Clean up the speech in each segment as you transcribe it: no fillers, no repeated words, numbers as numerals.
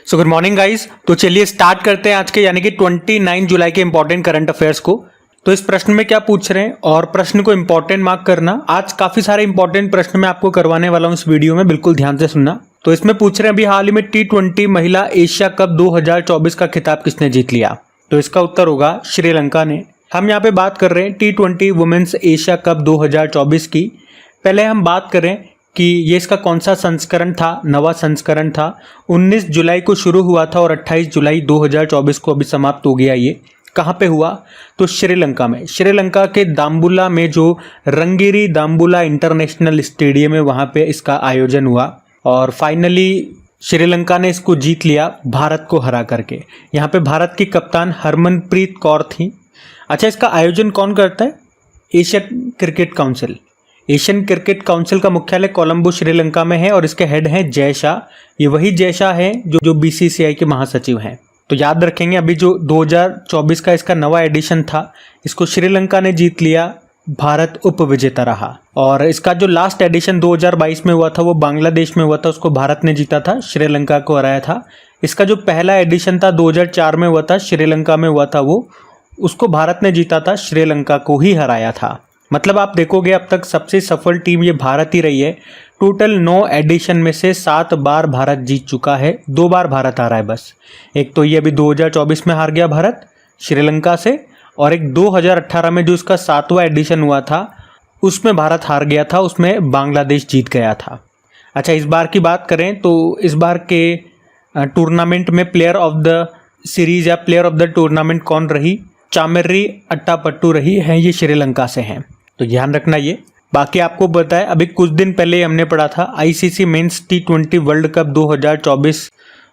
So good morning guys. तो चलिए start करते हैं आज के यानी कि 29 जुलाई के इंपॉर्टेंट करंट अफेयर्स को। तो इस प्रश्न में क्या पूछ रहे हैं और प्रश्न को इंपॉर्टेंट मार्क करना। आज काफी सारे इंपॉर्टेंट प्रश्न मैं आपको करवाने वाला हूं इस वीडियो में, बिल्कुल ध्यान से सुनना। तो इसमें पूछ रहे हैं अभी हाल ही में T20 महिला एशिया कप 2024 का खिताब किसने जीत लिया। तो इसका उत्तर होगा श्रीलंका ने। हम यहाँ पे बात कर रहे हैं T20 वुमेन्स एशिया कप 2024 की। पहले हम बात करें कि ये इसका कौन सा संस्करण था, नवा संस्करण था। 19 जुलाई को शुरू हुआ था और 28 जुलाई 2024 को अभी समाप्त हो गया। ये कहाँ पे हुआ? तो श्रीलंका में। श्रीलंका के दाम्बुला में जो रंगीरी दाम्बुला इंटरनेशनल स्टेडियम है वहाँ पे इसका आयोजन हुआ और फाइनली श्रीलंका ने इसको जीत लिया भारत को हरा करके। यहाँ पे भारत की कप्तान हरमनप्रीत कौर थी। अच्छा, इसका आयोजन कौन करता है? Asian cricket council. Asian cricket council का मुख्यालय कोलंबो श्रीलंका में है और इसके हेड हैं जय शाह। ये वही जय शाह है जो BCCI के महासचिव हैं। तो याद रखेंगे अभी जो 2024 का इसका नवा एडिशन था इसको श्रीलंका ने जीत लिया, भारत उप विजेता रहा। और इसका जो लास्ट एडिशन 2022 में हुआ था वो बांग्लादेश में हुआ था, उसको भारत ने जीता था, श्रीलंका को हराया था। इसका जो पहला एडिशन था 2004 में हुआ था, श्रीलंका में हुआ था, वो उसको भारत ने जीता था, श्रीलंका को ही हराया था। मतलब आप देखोगे अब तक सबसे सफल टीम ये भारत ही रही है। टोटल 9 एडिशन में से 7 बार भारत जीत चुका है, 2 बार भारत हारा है बस। एक तो ये अभी 2024 में हार गया भारत श्रीलंका से, और एक 2018 में जो इसका 7वां एडिशन हुआ था उसमें भारत हार गया था, उसमें बांग्लादेश जीत गया था। अच्छा, इस बार की बात करें तो इस बार के टूर्नामेंट में प्लेयर ऑफ द सीरीज या प्लेयर ऑफ द टूर्नामेंट कौन रही? चामेरी अट्टापट्टू रही है, ये श्रीलंका से हैं, तो ध्यान रखना ये। बाकी आपको पता है अभी कुछ दिन पहले हमने पढ़ा था ICC mains T20 world cup 2024,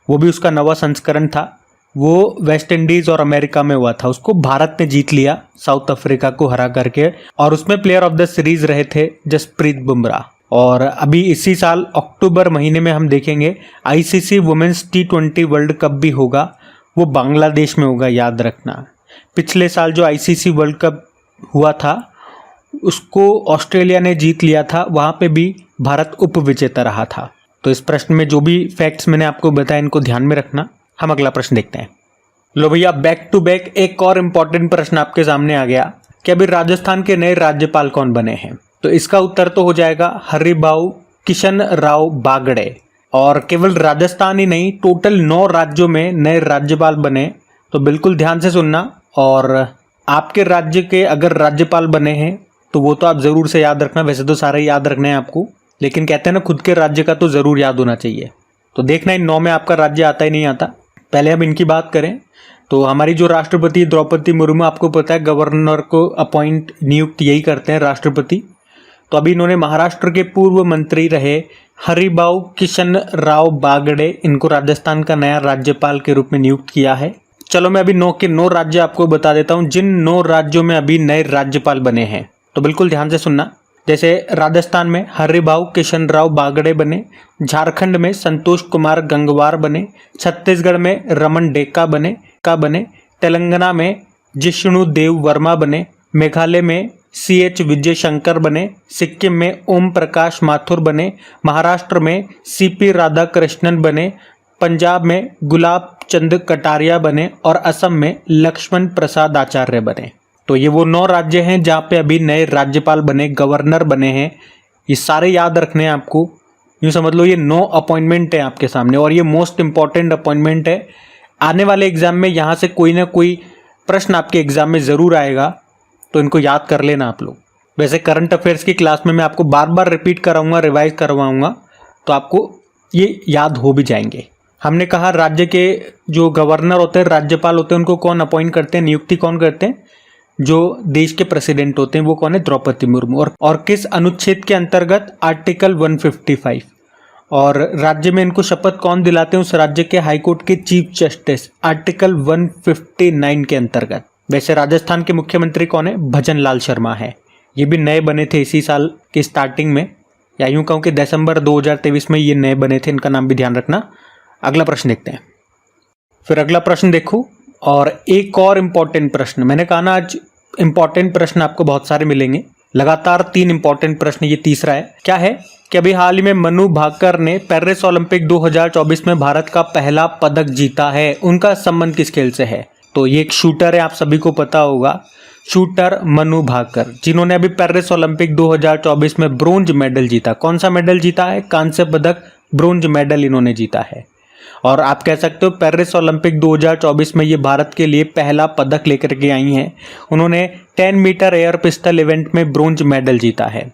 वो भी उसका नवा संस्करण था। वो वेस्ट इंडीज और अमेरिका में हुआ था, उसको भारत ने जीत लिया साउथ अफ्रीका को हरा करके, और उसमें प्लेयर ऑफ द सीरीज रहे थे जसप्रीत बुमराह। और अभी इसी साल अक्टूबर महीने में हम देखेंगे ICC women's T20 world cup भी होगा, वो बांग्लादेश में होगा, याद रखना। पिछले साल जो ICC वर्ल्ड कप हुआ था उसको ऑस्ट्रेलिया ने जीत लिया था, वहाँ पे भी भारत उप विजेता रहा था। तो इस प्रश्न में जो भी फैक्ट्स मैंने आपको बताया इनको ध्यान में रखना। हम अगला प्रश्न देखते हैं। लो भैया, बैक टू बैक एक और इम्पॉर्टेंट प्रश्न आपके सामने आ गया कि अभी राजस्थान के नए राज्यपाल कौन बने हैं। तो इसका उत्तर तो हो जाएगा हरिभाऊ किशन राव बागड़े। और केवल राजस्थान ही नहीं, टोटल 9 राज्यों में नए राज्यपाल बने। तो बिल्कुल ध्यान से सुनना। और आपके राज्य के अगर राज्यपाल बने हैं तो वो तो आप ज़रूर से याद रखना। वैसे तो सारे याद रखने हैं आपको, लेकिन कहते हैं ना खुद के राज्य का तो ज़रूर याद होना चाहिए। तो देखना इन 9 में आपका राज्य आता ही नहीं आता। पहले हम इनकी बात करें तो हमारी जो राष्ट्रपति द्रौपदी मुर्मू, आपको पता है गवर्नर को अपॉइंट नियुक्त यही करते हैं राष्ट्रपति। तो अभी इन्होंने महाराष्ट्र के पूर्व मंत्री रहे हरिभाऊ किशन राव बागड़े, इनको राजस्थान का नया राज्यपाल के रूप में नियुक्त किया है। चलो मैं अभी 9 के 9 राज्य आपको बता देता हूँ जिन 9 राज्यों में अभी नए राज्यपाल बने हैं। तो बिल्कुल ध्यान से सुनना। जैसे राजस्थान में हरिभाऊ किशन राव बागड़े बने, झारखंड में संतोष कुमार गंगवार बने, छत्तीसगढ़ में रमन डेका बने, तेलंगाना में जिष्णु देव वर्मा बने, मेघालय में CH विजय शंकर बने, सिक्किम में ओम प्रकाश माथुर बने, महाराष्ट्र में CP राधाकृष्णन बने, पंजाब में गुलाब चंद कटारिया बने और असम में लक्ष्मण प्रसाद आचार्य बने। तो ये वो 9 राज्य हैं जहाँ पे अभी नए राज्यपाल बने, गवर्नर बने हैं। ये सारे याद रखने हैं आपको। यूँ समझ लो ये 9 अपॉइंटमेंट है आपके सामने और ये मोस्ट इंपॉर्टेंट अपॉइंटमेंट है। आने वाले एग्जाम में यहाँ से कोई ना कोई प्रश्न आपके एग्जाम में ज़रूर आएगा, तो इनको याद कर लेना आप लोग। वैसे करंट अफेयर्स की क्लास में मैं आपको बार बार रिपीट कराऊंगा, रिवाइज करवाऊंगा, तो आपको ये याद हो भी जाएंगे। हमने कहा राज्य के जो गवर्नर होते हैं, राज्यपाल होते हैं, उनको कौन अपॉइंट करते हैं, नियुक्ति कौन करते हैं? जो देश के प्रेसिडेंट होते हैं वो कौन है? द्रौपदी मुर्मू। और किस अनुच्छेद के अंतर्गत? आर्टिकल 155। और राज्य में इनको शपथ कौन दिलाते हैं? उस राज्य के हाईकोर्ट के चीफ जस्टिस, आर्टिकल 159 के अंतर्गत। वैसे राजस्थान के मुख्यमंत्री कौन है? भजन लाल शर्मा है। ये भी नए बने थे इसी साल की स्टार्टिंग में, या यूं कहूँ कि दिसंबर 2023 में ये नए बने थे। इनका नाम भी ध्यान रखना। अगला प्रश्न देखते हैं। फिर अगला प्रश्न देखो, और एक और इम्पॉर्टेंट प्रश्न। मैंने कहा ना आज इम्पॉर्टेंट प्रश्न आपको बहुत सारे मिलेंगे, लगातार 3 इम्पॉर्टेंट प्रश्न, ये तीसरा है। क्या है कि अभी हाल ही में मनु भाकर ने पेरिस ओलंपिक 2024 में भारत का पहला पदक जीता है, उनका संबंध किस खेल से है? तो ये एक शूटर है, आप सभी को पता होगा, शूटर मनु भाकर, जिन्होंने अभी पेरिस ओलंपिक 2024 में ब्रोंज मेडल जीता। कौन सा मेडल जीता है? कांस्य पदक, ब्रोंज मेडल इन्होंने जीता है। और आप कह सकते हो पेरिस ओलंपिक 2024 में ये भारत के लिए पहला पदक लेकर के आई हैं। उन्होंने 10 मीटर एयर पिस्टल इवेंट में ब्रोंज मेडल जीता है।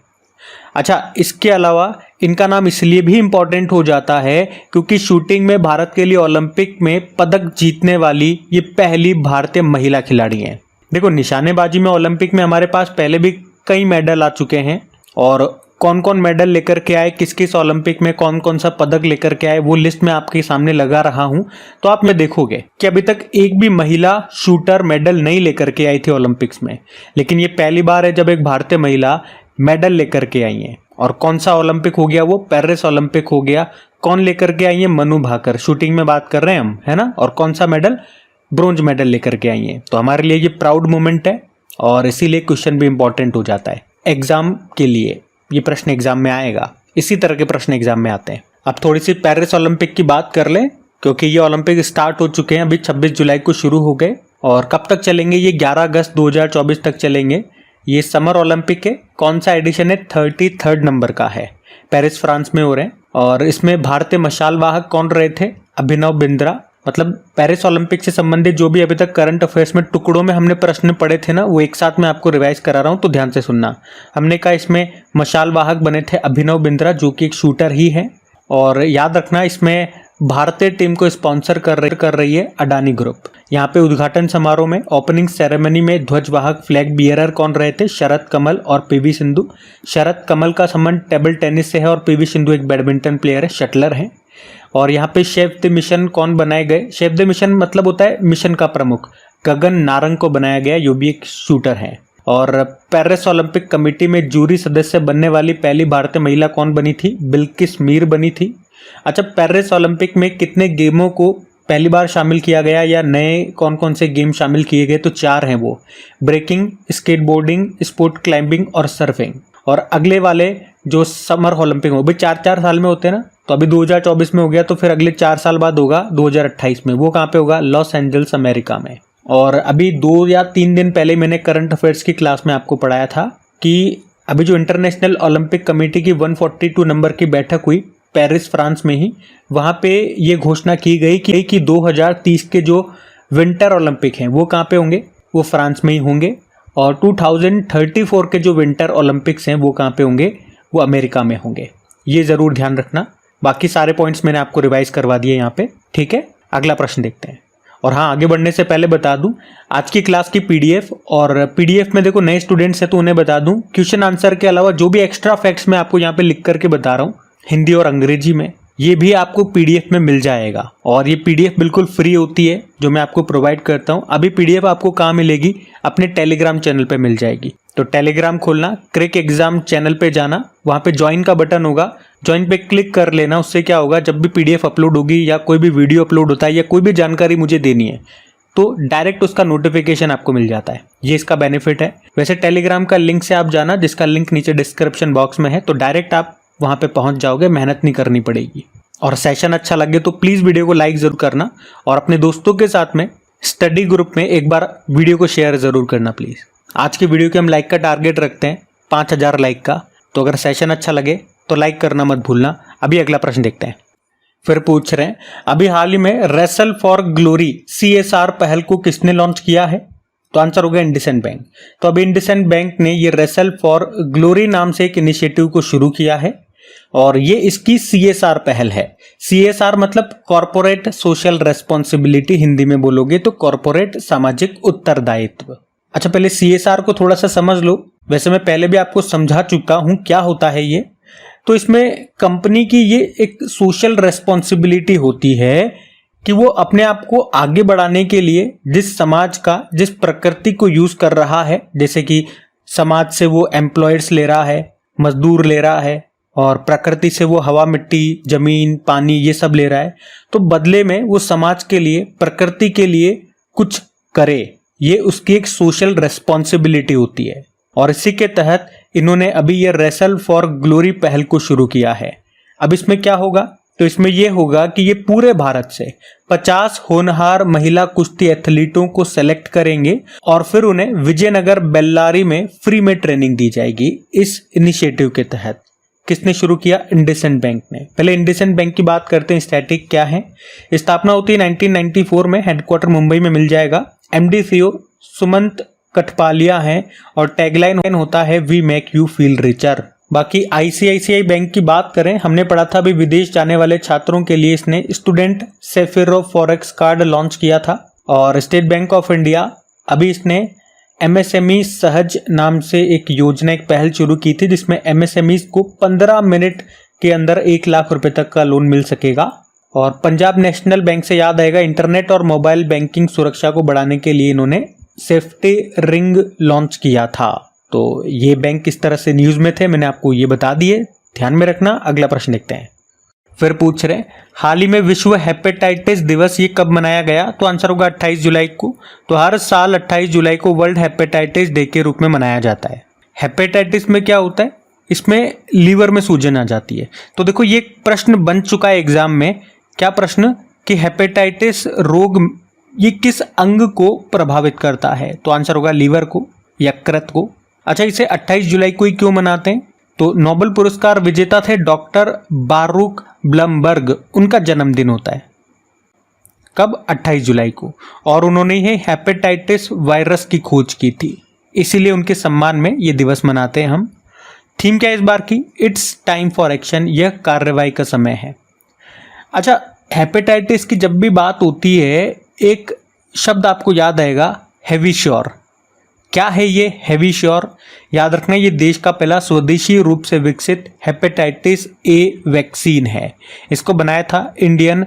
अच्छा, इसके अलावा इनका नाम इसलिए भी इम्पोर्टेंट हो जाता है क्योंकि शूटिंग में भारत के लिए ओलंपिक में पदक जीतने वाली ये पहली भारतीय महिला खिलाड़ी हैं। देखो, निशानेबाजी में ओलंपिक में हमारे पास पहले भी कई मेडल आ चुके हैं, और कौन कौन मेडल लेकर के आए, किस किस ओलंपिक में कौन कौन सा पदक लेकर के आए, वो लिस्ट मैं आपके सामने लगा रहा हूं। तो आप में देखोगे कि अभी तक एक भी महिला शूटर मेडल नहीं लेकर के आई थी ओलंपिक्स में, लेकिन ये पहली बार है जब एक भारतीय महिला मेडल लेकर के आई है। और कौन सा ओलंपिक हो गया? वो पेरिस ओलंपिक हो गया। कौन लेकर के आई है? मनु भाकर, शूटिंग में बात कर रहे हैं हम, है ना। और कौन सा मेडल? ब्रोंज मेडल लेकर के आई है। तो हमारे लिए ये प्राउड मोमेंट है, और इसीलिए क्वेश्चन भी इंपॉर्टेंट हो जाता है एग्जाम के लिए। ये प्रश्न एग्जाम में आएगा, इसी तरह के प्रश्न एग्जाम में आते हैं। अब थोड़ी सी पेरिस ओलंपिक की बात कर लें, क्योंकि ये ओलंपिक स्टार्ट हो चुके हैं, अभी 26 जुलाई को शुरू हो गए, और कब तक चलेंगे? ये 11 अगस्त 2024 तक चलेंगे। ये समर ओलंपिक है। कौन सा एडिशन है? 33rd नंबर का है। पेरिस फ्रांस में हो रहे हैं, और इसमें भारतीय मशाल वाहक कौन रहे थे? अभिनव बिंद्रा। मतलब पेरिस ओलंपिक से संबंधित जो भी अभी तक करंट अफेयर्स में टुकड़ों में हमने प्रश्न पढ़े थे ना, वो एक साथ मैं आपको रिवाइज करा रहा हूं, तो ध्यान से सुनना। हमने कहा इसमें मशाल वाहक बने थे अभिनव बिंद्रा, जो कि एक शूटर ही है, और याद रखना इसमें भारतीय टीम को स्पॉन्सर कर रही है अडानी ग्रुप। यहाँ पे उद्घाटन समारोह में, ओपनिंग सेरेमनी में ध्वजवाहक फ्लैग बियरर कौन रहे थे? शरद कमल और पीवी सिंधु। शरद कमल का संबंध टेबल टेनिस से है, और पीवी सिंधु एक बैडमिंटन प्लेयर है, शटलर है। और यहाँ पे शेफ द मिशन कौन बनाए गए? शेफ द मिशन मतलब होता है मिशन का प्रमुख, गगन नारंग को बनाया गया, जो भी एक शूटर है। और पेरिस ओलंपिक कमेटी में जूरी सदस्य बनने वाली पहली भारतीय महिला कौन बनी थी? बिल्किस मीर बनी थी। अच्छा, पेरिस ओलंपिक में कितने गेमों को पहली बार शामिल किया गया, या नए कौन कौन से गेम शामिल किए गए? तो 4 हैं वो, ब्रेकिंग, स्केटबोर्डिंग, स्पोर्ट क्लाइंबिंग और सर्फिंग। और अगले वाले जो समर ओलंपिक वो भी 4-4 साल में होते हैं ना, तो अभी 2024 में हो गया, तो फिर अगले 4 साल बाद होगा 2028 में। वो कहाँ पे होगा? लॉस एंजल्स अमेरिका में। और अभी 2 या 3 दिन पहले मैंने करंट अफेयर्स की क्लास में आपको पढ़ाया था कि अभी जो इंटरनेशनल ओलंपिक कमेटी की 142 नंबर की बैठक हुई पेरिस फ्रांस में ही, वहाँ पे ये घोषणा की गई कि 2030 के जो विंटर ओलंपिक हैं वो कहाँ पे होंगे? वो फ्रांस में ही होंगे। और 2034 के जो विंटर ओलंपिक्स हैं वो कहाँ पे होंगे? वो अमेरिका में होंगे। ये ज़रूर ध्यान रखना। बाकी सारे पॉइंट्स मैंने आपको रिवाइज करवा दिए यहाँ पे, ठीक है। अगला प्रश्न देखते हैं। और हाँ, आगे बढ़ने से पहले बता दूं, आज की क्लास की पीडीएफ, और पीडीएफ में देखो नए स्टूडेंट्स हैं तो उन्हें बता दूं, क्वेश्चन आंसर के अलावा जो भी एक्स्ट्रा फैक्ट्स मैं आपको यहाँ पे लिख करके बता रहा हूँ हिंदी और अंग्रेजी में, ये भी आपको पीडीएफ में मिल जाएगा। और ये पीडीएफ बिल्कुल फ्री होती है जो मैं आपको प्रोवाइड करता हूँ। अभी पीडीएफ आपको कहाँ मिलेगी? अपने टेलीग्राम चैनल पे मिल जाएगी। तो टेलीग्राम खोलना, क्रिक एग्जाम चैनल पे जाना, वहाँ पे ज्वाइन का बटन होगा, ज्वाइन पे क्लिक कर लेना। उससे क्या होगा, जब भी पीडीएफ अपलोड होगी या कोई भी वीडियो अपलोड होता है या कोई भी जानकारी मुझे देनी है तो डायरेक्ट उसका नोटिफिकेशन आपको मिल जाता है। ये इसका बेनिफिट है। वैसे टेलीग्राम का लिंक से आप जाना, जिसका लिंक नीचे डिस्क्रिप्शन बॉक्स में है, तो डायरेक्ट आप वहाँ पे पहुँच जाओगे, मेहनत नहीं करनी पड़ेगी। और सेशन अच्छा लगे तो प्लीज़ वीडियो को लाइक ज़रूर करना, और अपने दोस्तों के साथ में स्टडी ग्रुप में एक बार वीडियो को शेयर ज़रूर करना प्लीज़। आज की वीडियो के हम लाइक का टारगेट रखते हैं 5000 लाइक का, तो अगर सेशन अच्छा लगे तो लाइक करना मत भूलना। अभी अगला प्रश्न देखते हैं। फिर पूछ रहे हैं, अभी हाल ही में रेसल फॉर ग्लोरी CSR पहल को किसने लॉन्च किया है? तो आंसर होगा इंडसइंड बैंक। तो अभी इंडसइंड बैंक ने ये रेसल फॉर ग्लोरी नाम से एक इनिशिएटिव को शुरू किया है, और ये इसकी CSR पहल है। CSR मतलब कॉर्पोरेट सोशल रेस्पॉन्सिबिलिटी, हिंदी में बोलोगे तो कॉर्पोरेट सामाजिक उत्तरदायित्व। अच्छा, पहले CSR को थोड़ा सा समझ लो। वैसे मैं पहले भी आपको समझा चुका हूं क्या होता है ये। तो इसमें कंपनी की ये एक सोशल रेस्पॉन्सिबिलिटी होती है कि वो अपने आप को आगे बढ़ाने के लिए जिस समाज का, जिस प्रकृति को यूज कर रहा है, जैसे कि समाज से वो एम्प्लॉयर्स ले रहा है, मजदूर ले रहा है, और प्रकृति से वो हवा, मिट्टी, जमीन, पानी ये सब ले रहा है, तो बदले में वो समाज के लिए, प्रकृति के लिए कुछ करे। ये उसकी एक सोशल रेस्पॉन्सिबिलिटी होती है। और इसी के तहत इन्होंने अभी ये रेसल फॉर ग्लोरी पहल को शुरू किया है। अब इसमें क्या होगा, तो इसमें यह होगा कि ये पूरे भारत से 50 होनहार महिला कुश्ती एथलीटों को सेलेक्ट करेंगे और फिर उन्हें विजयनगर बेल्लारी में फ्री में ट्रेनिंग दी जाएगी। इस इनिशिएटिव के तहत किसने शुरू किया, इंडसइंड बैंक ने। पहले इंडसइंड बैंक की बात करते हैं, स्टैटिक क्या है। स्थापना होती है 1994 में, हेडक्वार्टर मुंबई में मिल जाएगा। एमडी सीईओ सुमंत कठपालिया है और टैगलाइन होता है we make you feel richer. बाकी आईसीआईसीआई बैंक की बात करें, हमने पढ़ा था अभी विदेश जाने वाले छात्रों के लिए इसने स्टूडेंट सेफिरो फॉरेक्स कार्ड लॉन्च किया था। और स्टेट बैंक ऑफ इंडिया अभी इसने एमएसएमई सहज नाम से एक योजना, एक पहल शुरू की थी जिसमें एमएसएमई को 15 मिनट के अंदर 1 लाख रुपए तक का लोन मिल सकेगा। और पंजाब नेशनल बैंक से याद आएगा, इंटरनेट और मोबाइल बैंकिंग सुरक्षा को बढ़ाने के लिए इन्होंने सेफ्टी रिंग लॉन्च किया था। तो ये बैंक किस तरह से न्यूज में थे मैंने आपको ये बता दिए, ध्यान में रखना। अगला प्रश्न देखते हैं। फिर पूछ रहे हाल ही में विश्व हेपेटाइटिस दिवस ये कब मनाया गया, तो आंसर होगा 28 जुलाई को। तो हर साल 28 जुलाई को वर्ल्ड हेपेटाइटिस डे के रूप में मनाया जाता है। हेपेटाइटिस में क्या होता है, इसमें लीवर में सूजन आ जाती है। तो देखो ये प्रश्न बन चुका है एग्जाम में, क्या प्रश्न कि हेपेटाइटिस रोग ये किस अंग को प्रभावित करता है, तो आंसर होगा लीवर को, यकृत को। अच्छा, इसे 28 जुलाई को ही क्यों मनाते हैं, तो नोबेल पुरस्कार विजेता थे डॉक्टर बारूक ब्लमबर्ग, उनका जन्मदिन होता है कब, 28 जुलाई को। और उन्होंने ये हेपेटाइटिस वायरस की खोज की थी, इसीलिए उनके सम्मान में ये दिवस मनाते हैं हम। थीम क्या है इस बार की, इट्स टाइम फॉर एक्शन, यह कार्रवाई का समय है। अच्छा, हेपेटाइटिस की जब भी बात होती है एक शब्द आपको याद आएगा, हेवीश्योर। क्या है ये हेवीश्योर, याद रखना ये देश का पहला स्वदेशी रूप से विकसित हेपेटाइटिस ए वैक्सीन है। इसको बनाया था इंडियन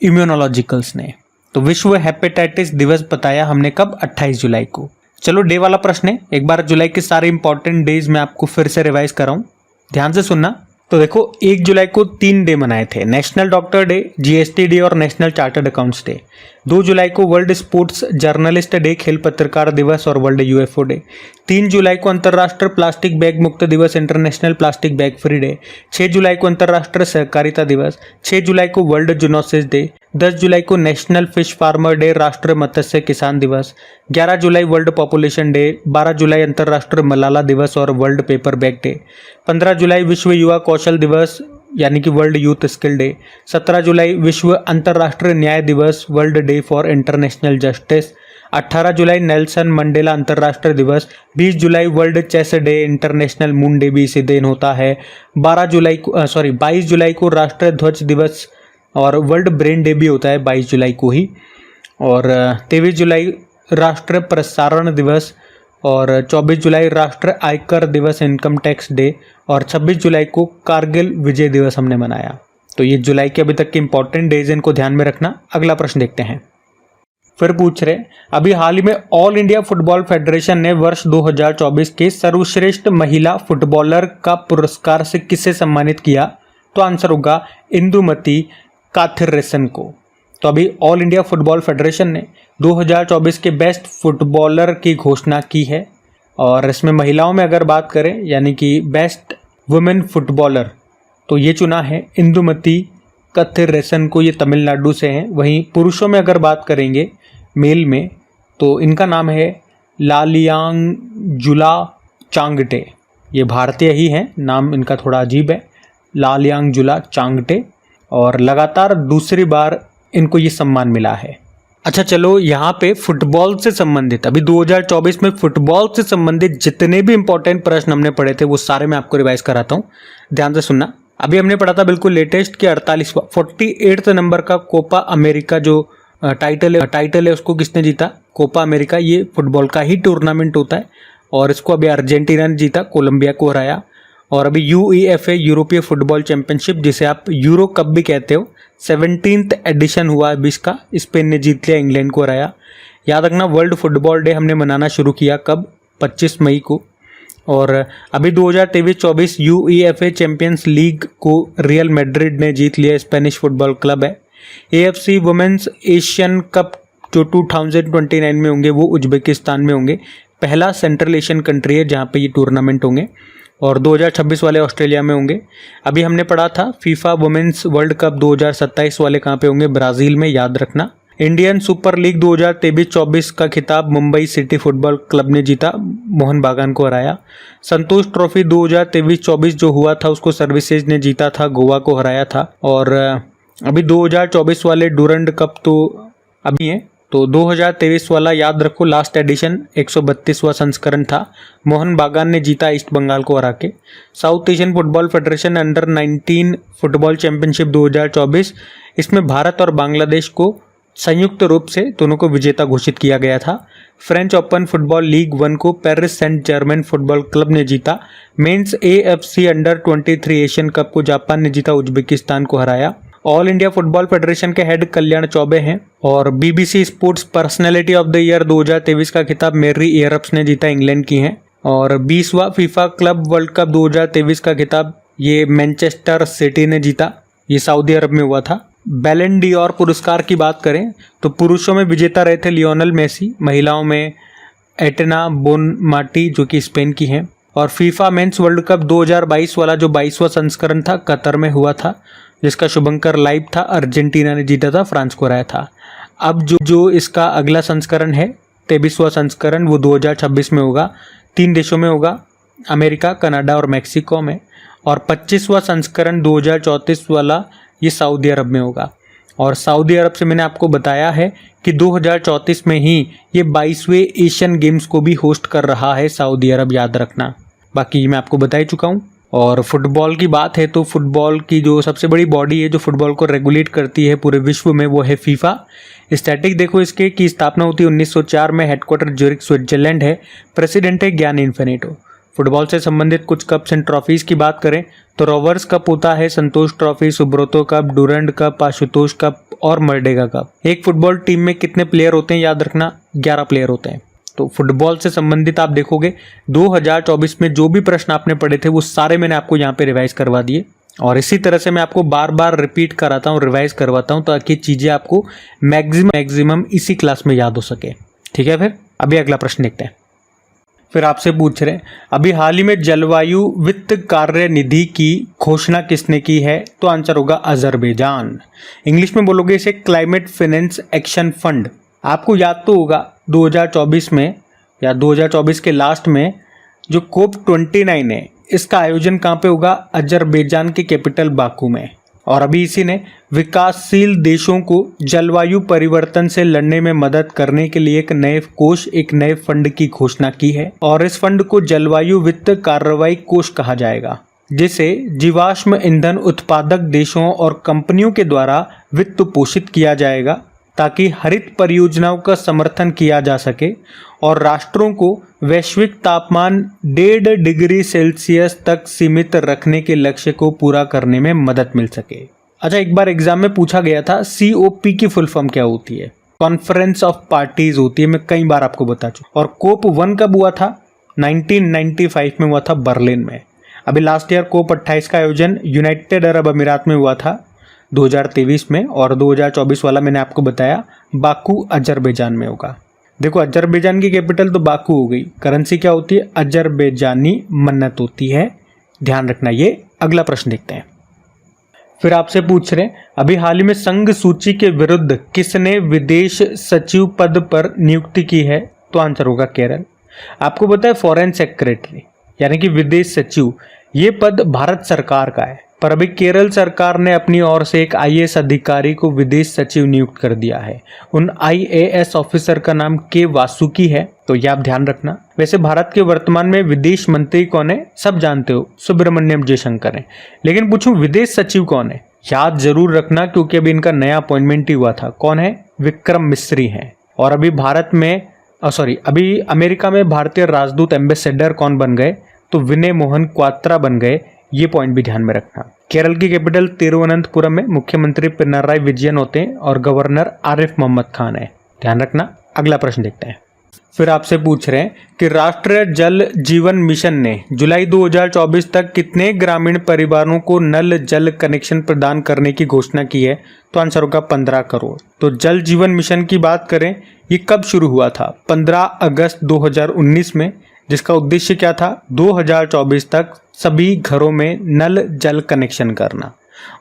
इम्यूनोलॉजिकल्स ने। तो विश्व हेपेटाइटिस दिवस बताया हमने कब, 28 जुलाई को। चलो डे वाला प्रश्न है, एक बार जुलाई के सारे इंपॉर्टेंट डेज मैं आपको फिर से रिवाइज कर रहा हूं, ध्यान से सुनना। तो देखो 1 जुलाई को 3 डे मनाए थे, national doctor day, GST day और नेशनल चार्टर्ड अकाउंट्स डे। 2 जुलाई को वर्ल्ड स्पोर्ट्स जर्नलिस्ट डे, खेल पत्रकार दिवस और वर्ल्ड यूएफओ डे। 3 जुलाई को अंतर्राष्ट्रीय प्लास्टिक बैग मुक्त दिवस, international plastic bag free day. 6 जुलाई को अंतर्राष्ट्रीय सहकारिता दिवस। 6 जुलाई को वर्ल्ड जूनोसिस डे। 10 जुलाई को नेशनल फिश फार्मर डे, राष्ट्रीय मत्स्य किसान दिवस। 11 जुलाई वर्ल्ड पॉपुलेशन डे। 12 जुलाई अंतर्राष्ट्रीय मलाला दिवस और वर्ल्ड पेपर बैग डे। 15 जुलाई विश्व युवा कौशल दिवस यानी कि वर्ल्ड यूथ स्किल डे। 17 जुलाई विश्व अंतर्राष्ट्रीय न्याय दिवस, world day for international justice. 18 जुलाई नेल्सन मंडेला अंतर्राष्ट्रीय दिवस। 20 जुलाई world chess day, international moon day भी इसी दिन होता है। 22 जुलाई को राष्ट्रीय ध्वज दिवस और वर्ल्ड ब्रेन डे भी होता है 22 जुलाई को ही। और 23 जुलाई राष्ट्रीय प्रसारण दिवस और 24 जुलाई राष्ट्रीय आयकर दिवस, इनकम टैक्स डे। और 26 जुलाई को कारगिल विजय दिवस हमने मनाया। तो ये जुलाई के अभी तक के इंपॉर्टेंट डेज, इनको ध्यान में रखना। अगला प्रश्न देखते हैं। फिर पूछ रहे अभी हाल ही में ऑल इंडिया फुटबॉल फेडरेशन ने वर्ष 2024 के सर्वश्रेष्ठ महिला फुटबॉलर का पुरस्कार से किसे सम्मानित किया, तो आंसर होगा इंदुमती काथिरसन को। तो अभी ऑल इंडिया फुटबॉल फेडरेशन ने 2024 के बेस्ट फुटबॉलर की घोषणा की है। और इसमें महिलाओं में अगर बात करें यानी कि बेस्ट वुमेन फुटबॉलर, तो ये चुना है इंदुमती काथिरसन को, ये तमिलनाडु से हैं। वहीं पुरुषों में अगर बात करेंगे मेल में, तो इनका नाम है लालियांगजुला चांगटे। ये भारतीय ही हैं, नाम इनका थोड़ा अजीब है, लालियांगजुला चांगटे। और लगातार दूसरी बार इनको ये सम्मान मिला है। अच्छा चलो यहाँ पे फुटबॉल से संबंधित अभी 2024 में फुटबॉल से संबंधित जितने भी इंपॉर्टेंट प्रश्न हमने पढ़े थे वो सारे मैं आपको रिवाइज कराता हूँ, ध्यान से सुनना। अभी हमने पढ़ा था बिल्कुल लेटेस्ट कि 48वें नंबर का कोपा अमेरिका जो टाइटल है उसको किसने जीता, कोपा अमेरिका। ये फुटबॉल का ही टूर्नामेंट होता है और इसको अभी अर्जेंटीना ने जीता, कोलंबिया को हराया। और अभी यूईएफए यूरोपीय फुटबॉल चैंपियनशिप, जिसे आप यूरो कप भी कहते हो, 17th एडिशन हुआ अभी इसका, स्पेन ने जीत लिया, इंग्लैंड को हराया। याद रखना वर्ल्ड फुटबॉल डे हमने मनाना शुरू किया कब, 25 मई को। और अभी 2023-24 यूईएफए चैंपियंस लीग को रियल मैड्रिड ने जीत लिया, स्पेनिश फुटबॉल क्लब है। एएफसी वुमेन्स एशियन कप जो 2029 में होंगे वो उज्बेकिस्तान में होंगे। पहला सेंट्रल एशियन कंट्री है जहाँ पे ये टूर्नामेंट होंगे, और 2026 वाले ऑस्ट्रेलिया में होंगे। अभी हमने पढ़ा था फीफा वुमेन्स वर्ल्ड कप 2027 वाले कहाँ पे होंगे, ब्राज़ील में, याद रखना। इंडियन सुपर लीग 2023-24 का खिताब मुंबई सिटी फुटबॉल क्लब ने जीता, मोहन बागान को हराया। संतोष ट्रॉफी 2023-24 जो हुआ था उसको सर्विसेज ने जीता था, गोवा को हराया था। और अभी 2024 वाले डूरंड कप तो अभी है, तो 2023 वाला याद रखो, लास्ट एडिशन 132वां संस्करण था, मोहन बागान ने जीता ईस्ट बंगाल को हरा के। South Asian football federation under 19 football championship 2024, इसमें भारत और बांग्लादेश को संयुक्त रूप से दोनों को विजेता घोषित किया गया था। फ्रेंच ओपन फुटबॉल लीग 1 को Paris Saint Germain football club ने जीता। Men's AFC under 23 Asian cup को जापान ने जीता, उज्बेकिस्तान को हराया। ऑल इंडिया फुटबॉल फेडरेशन के हेड कल्याण चौबे हैं, और BBC sports personality of the year 2023 का खिताब मेरी एयरप्स ने जीता, इंग्लैंड की हैं। और 20वां फीफा क्लब वर्ल्ड कप 2023 का खिताब ये मैनचेस्टर सिटी ने जीता, ये सऊदी अरब में हुआ था। बैलन डी'ओर पुरस्कार की बात करें तो पुरुषों में विजेता रहे थे लियोनेल मेसी, महिलाओं में एटेना बोनमाटी जो कि स्पेन की हैं। और फीफा मेंस वर्ल्ड कप 2022 वाला जो 22वां संस्करण था कतर में हुआ था, जिसका शुभंकर लाइव था, अर्जेंटीना ने जीता था, फ्रांस को हराया था। अब जो इसका अगला संस्करण है 23वां संस्करण, वो 2026 में होगा, 3 देशों में होगा, अमेरिका, कनाडा और मैक्सिको में। और 25वां संस्करण 2034 वाला ये सऊदी अरब में होगा। और सऊदी अरब से मैंने आपको बताया है कि 2034 में ही ये 22वें एशियन गेम्स को भी होस्ट कर रहा है सऊदी अरब, याद रखना। बाकी मैं आपको बता ही चुका हूँ। और फुटबॉल की बात है तो फुटबॉल की जो सबसे बड़ी बॉडी है जो फुटबॉल को रेगुलेट करती है पूरे विश्व में, वो है फीफा। स्टैटिक देखो इसके की स्थापना होती है 1904 में, हेडक्वार्टर ज्यूरिख स्विट्जरलैंड है, प्रेसिडेंट है गियानी इन्फेनिटो। फुटबॉल से संबंधित कुछ कप्स एंड ट्रॉफीज की बात करें तो रोवर्स कप होता है, Santosh trophy, Subroto cup, Durand cup, Ashutosh cup और मर्डेगा कप। एक फुटबॉल टीम में कितने प्लेयर होते हैं, याद रखना 11 प्लेयर होते हैं। तो फुटबॉल से संबंधित आप देखोगे 2024 में जो भी प्रश्न आपने पढ़े थे वो सारे मैंने आपको यहाँ पे रिवाइज करवा दिए, और इसी तरह से मैं आपको बार बार रिपीट कराता हूँ, रिवाइज करवाता हूँ, ताकि चीजें आपको मैक्सिमम इसी क्लास में याद हो सके। ठीक है, फिर अभी अगला प्रश्न देखते हैं। फिर आपसे पूछ रहे हैं अभी हाल ही में जलवायु वित्त कार्य निधि की घोषणा किसने की है, तो आंसर होगा अजरबैजान। इंग्लिश में बोलोगे इसे क्लाइमेट फाइनेंस एक्शन फंड। आपको याद तो होगा 2024 में या 2024 के लास्ट में जो COP29 है, इसका आयोजन कहाँ पे होगा, अजरबैजान के कैपिटल बाकू में। और अभी इसी ने विकासशील देशों को जलवायु परिवर्तन से लड़ने में मदद करने के लिए एक नए फंड की घोषणा की है, और इस फंड को जलवायु वित्त कार्रवाई कोष कहा जाएगा, जिसे जीवाश्म ईंधन उत्पादक देशों और कंपनियों के द्वारा वित्त पोषित किया जाएगा, ताकि हरित परियोजनाओं का समर्थन किया जा सके और राष्ट्रों को वैश्विक तापमान 1.5 डिग्री सेल्सियस तक सीमित रखने के लक्ष्य को पूरा करने में मदद मिल सके। अच्छा, एक बार एग्जाम में पूछा गया था COP की फुल फॉर्म क्या होती है, कॉन्फ्रेंस ऑफ पार्टीज होती है, मैं कई बार आपको बता चुका। और COP1 कब हुआ था, 1995 में हुआ था बर्लिन में। अभी लास्ट ईयर COP28 का आयोजन यूनाइटेड अरब अमीरात में हुआ था 2023 में, और 2024 वाला मैंने आपको बताया बाकू अजरबैजान में होगा। देखो अजरबैजान की कैपिटल तो बाकू हो गई, करेंसी क्या होती है, अजरबैजानी मन्नत होती है, ध्यान रखना ये। अगला प्रश्न देखते हैं। फिर आपसे पूछ रहे हैं अभी हाल ही में संघ सूची के विरुद्ध किसने विदेश सचिव पद पर नियुक्ति की है, तो आंसर होगा केरल। आपको पता है फॉरेन सेक्रेटरी यानी कि विदेश सचिव, ये पद भारत सरकार का है, पर अभी केरल सरकार ने अपनी ओर से एक IAS अधिकारी को विदेश सचिव नियुक्त कर दिया है। उन IAS ऑफिसर का नाम के वासुकी है, तो ये आप ध्यान रखना। वैसे भारत के वर्तमान में विदेश मंत्री कौन है, सब जानते हो, सुब्रमण्यम जयशंकर है, लेकिन पूछूं विदेश सचिव कौन है, याद जरूर रखना क्योंकि अभी इनका नया अपॉइंटमेंट ही हुआ था। कौन है, विक्रम मिस्री है। और अभी अभी अमेरिका में भारतीय राजदूत एम्बेसडर कौन बन गए, तो विनय मोहन क्वात्रा बन गए, ये पॉइंट भी ध्यान में रखना। केरल की कैपिटल तिरुवनंतपुरम में मुख्यमंत्री पिनराई विजयन होते हैं और गवर्नर आरिफ मोहम्मद खान है, ध्यान रखना। अगला प्रश्न देखते हैं। फिर आपसे पूछ रहे हैं कि राष्ट्रीय जल जीवन मिशन ने जुलाई 2024 तक कितने ग्रामीण परिवारों को नल जल कनेक्शन प्रदान करने की घोषणा की है? तो आंसर होगा 15 करोड़। तो जल जीवन मिशन की बात करें, ये कब शुरू हुआ था? 15 अगस्त 2019 में, जिसका उद्देश्य क्या था? 2024 तक सभी घरों में नल जल कनेक्शन करना।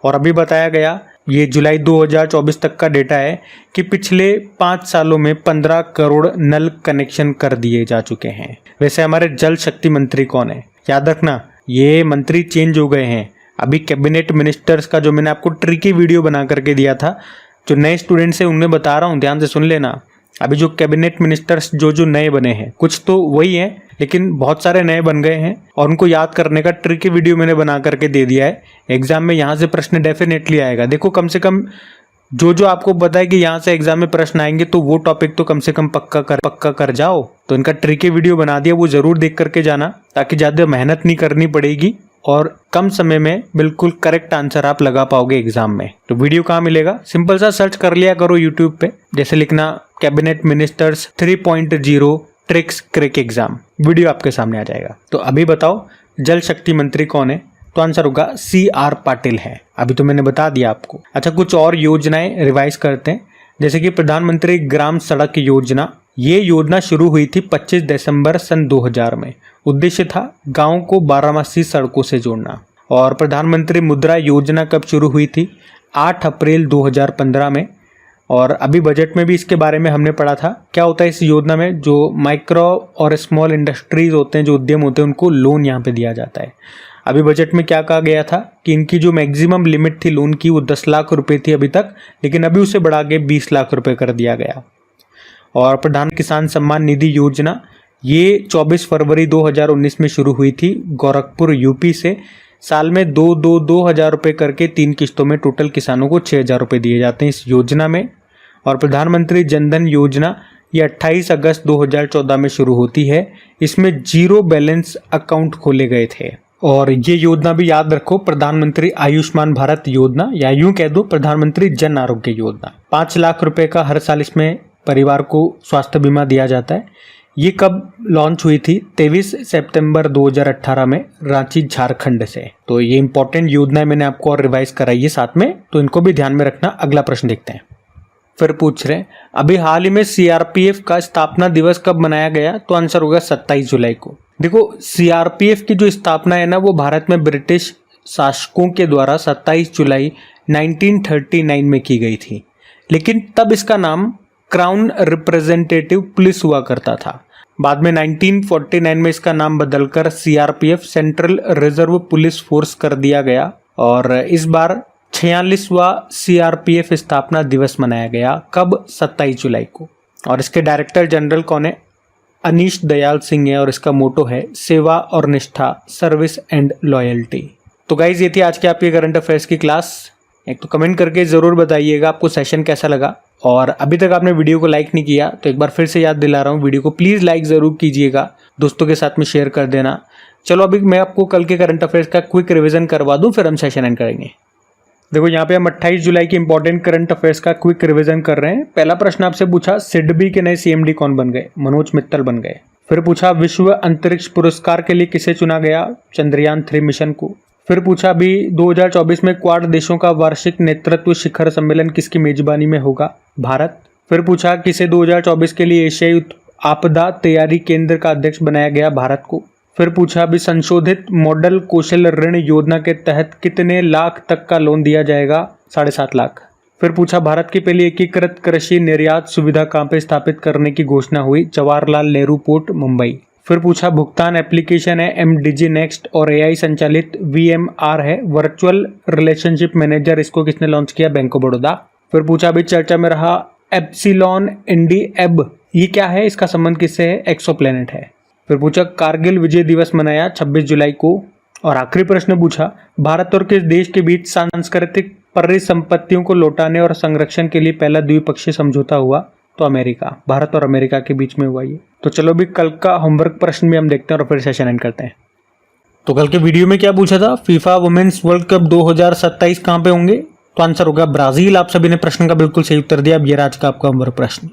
और अभी बताया गया, ये जुलाई 2024 तक का डेटा है कि पिछले 5 सालों में 15 करोड़ नल कनेक्शन कर दिए जा चुके हैं। वैसे हमारे जल शक्ति मंत्री कौन है? याद रखना, ये मंत्री चेंज हो गए हैं। अभी कैबिनेट मिनिस्टर्स का जो मैंने आपको ट्रिकी वीडियो बना करके दिया था, जो नए स्टूडेंट्स हैं उनमें बता रहा हूँ, ध्यान से सुन लेना। अभी जो कैबिनेट मिनिस्टर्स जो नए बने हैं, कुछ तो वही हैं लेकिन बहुत सारे नए बन गए हैं, और उनको याद करने का ट्रिकी वीडियो मैंने बना करके दे दिया है। एग्जाम में यहाँ से प्रश्न डेफिनेटली आएगा। देखो, कम से कम जो आपको पता है कि यहाँ से एग्जाम में प्रश्न आएंगे, तो वो टॉपिक तो कम से कम पक्का कर जाओ। तो इनका ट्रिकी वीडियो बना दिया, वो जरूर देख करके जाना, ताकि ज़्यादा मेहनत नहीं करनी पड़ेगी और कम समय में बिल्कुल करेक्ट आंसर आप लगा पाओगे एग्जाम में। तो वीडियो कहाँ मिलेगा? सिंपल सा सर्च कर लिया करो यूट्यूब पे, जैसे लिखना cabinet ministers 3.0 tricks crack exam, video आपके सामने आ जाएगा। तो अभी बताओ, जल शक्ति मंत्री कौन है? तो आंसर होगा CR पाटिल है। अभी तो मैंने बता दिया आपको। अच्छा, कुछ और योजनाएं रिवाइज करते हैं, जैसे कि प्रधानमंत्री ग्राम सड़क योजना। ये योजना शुरू हुई थी 25 दिसंबर सन 2000 में। उद्देश्य था गाँव को 12मासी सड़कों से जोड़ना। और प्रधानमंत्री मुद्रा योजना कब शुरू हुई थी? 8 अप्रैल 2015 में। और अभी बजट में भी इसके बारे में हमने पढ़ा था। क्या होता है इस योजना में? जो माइक्रो और स्मॉल इंडस्ट्रीज होते हैं, जो उद्यम होते हैं, उनको लोन यहाँ पे दिया जाता है। अभी बजट में क्या कहा गया था कि इनकी जो मैक्सिमम लिमिट थी लोन की, वो 10 लाख रुपए थी अभी तक, लेकिन अभी उसे बढ़ा के 20 लाख रुपए कर दिया गया। और प्रधान किसान सम्मान निधि योजना, ये 24 फरवरी 2019 में शुरू हुई थी गोरखपुर यूपी से। साल में 2,000 रुपये करके 3 किस्तों में टोटल किसानों को 6,000 रुपये दिए जाते हैं इस योजना में। और प्रधानमंत्री जनधन योजना, ये 28 अगस्त 2014 में शुरू होती है। इसमें 0 बैलेंस अकाउंट खोले गए थे। और ये योजना भी याद रखो, प्रधानमंत्री आयुष्मान भारत योजना, या यूं कह दो प्रधानमंत्री जन आरोग्य योजना। 5 लाख रुपए का हर साल इसमें परिवार को स्वास्थ्य बीमा दिया जाता है। ये कब लॉन्च हुई थी? 23 सितंबर 2018 में रांची झारखंड से। तो ये इंपॉर्टेंट योजनाएं मैंने आपको और रिवाइज कराई है साथ में, तो इनको भी ध्यान में रखना। अगला प्रश्न देखते हैं। फिर पूछ रहे हैं, अभी हाल ही में CRPF का स्थापना दिवस कब मनाया गया? तो आंसर होगा 27 जुलाई को। देखो, CRPF की जो स्थापना है ना, वो भारत में ब्रिटिश शासकों के द्वारा 27 जुलाई 1939 में की गई थी। लेकिन तब इसका नाम क्राउन रिप्रेजेंटेटिव पुलिस हुआ करता था। बाद में 1949 में इसका नाम बदलकर CRPF central reserve police force कर दिया गया। और इस बार 46वां CRPF स्थापना दिवस मनाया गया। कब? 27 जुलाई को। और इसके डायरेक्टर जनरल कौन है? अनीश दयाल सिंह है। और इसका मोटो है सेवा और निष्ठा, सर्विस एंड लॉयल्टी। तो गाइज, ये थी आज के आपके करंट अफेयर्स की क्लास। एक तो कमेंट करके ज़रूर बताइएगा आपको सेशन कैसा लगा। और अभी तक आपने वीडियो को लाइक नहीं किया तो एक बार फिर से याद दिला रहा हूँ, वीडियो को प्लीज़ लाइक ज़रूर कीजिएगा, दोस्तों के साथ में शेयर कर देना। चलो, अभी मैं आपको कल के करंट अफेयर्स का क्विक रिवीजन करवा दूँ, फिर हम सेशन एंड करेंगे। देखो, यहाँ पे हम 28 जुलाई के इंपॉर्टेंट करंट अफेयर्स का क्विक रिवीजन कर रहे हैं। पहला प्रश्न आपसे पूछा, सिडबी के नए CMD कौन बन गए? मनोज मित्तल बन गए। फिर पूछा, विश्व अंतरिक्ष पुरस्कार के लिए किसे चुना गया? चंद्रयान 3 मिशन को। फिर पूछा, अभी 2024 में क्वाड देशों का वार्षिक नेतृत्व शिखर सम्मेलन किसकी मेजबानी में होगा? भारत। फिर पूछा, किसे 2024 के लिए एशियाई आपदा तैयारी केंद्र का अध्यक्ष बनाया गया? भारत को। फिर पूछा, अभी संशोधित मॉडल कौशल ऋण योजना के तहत कितने लाख तक का लोन दिया जाएगा? 7.5 लाख। फिर पूछा, भारत की पहली एकीकृत कृषि निर्यात सुविधा कहाँ पे स्थापित करने की घोषणा हुई? जवाहरलाल नेहरू पोर्ट, मुंबई। फिर पूछा, भुगतान एप्लीकेशन है MDG नेक्स्ट और AI संचालित VMR है, वर्चुअल रिलेशनशिप मैनेजर, इसको किसने लॉन्च किया? Bank of Baroda. फिर पूछा, अभी चर्चा में रहा एप्सिलॉन इंडी-एब, ये क्या है? इसका संबंध किससे है? एक्सोप्लैनेट है। फिर पूछा, कारगिल विजय दिवस मनाया 26 जुलाई को। और आखिरी प्रश्न पूछा, भारत और किस देश के बीच सांस्कृतिक परिसंपत्तियों को लौटाने और संरक्षण के लिए पहला द्विपक्षीय समझौता हुआ? तो अमेरिका, भारत और अमेरिका के बीच में हुआ ये। तो चलो, अभी कल का होमवर्क प्रश्न भी हम देखते हैं और फिर सेशन एंड करते हैं। तो कल के वीडियो में क्या पूछा था? फीफा वुमेन्स वर्ल्ड कप 2027 कहाँ पे होंगे? तो आंसर होगा ब्राजील। आप सभी ने प्रश्न का बिल्कुल सही उत्तर दिया। अब ये आज का आपका होमवर्क प्रश्न।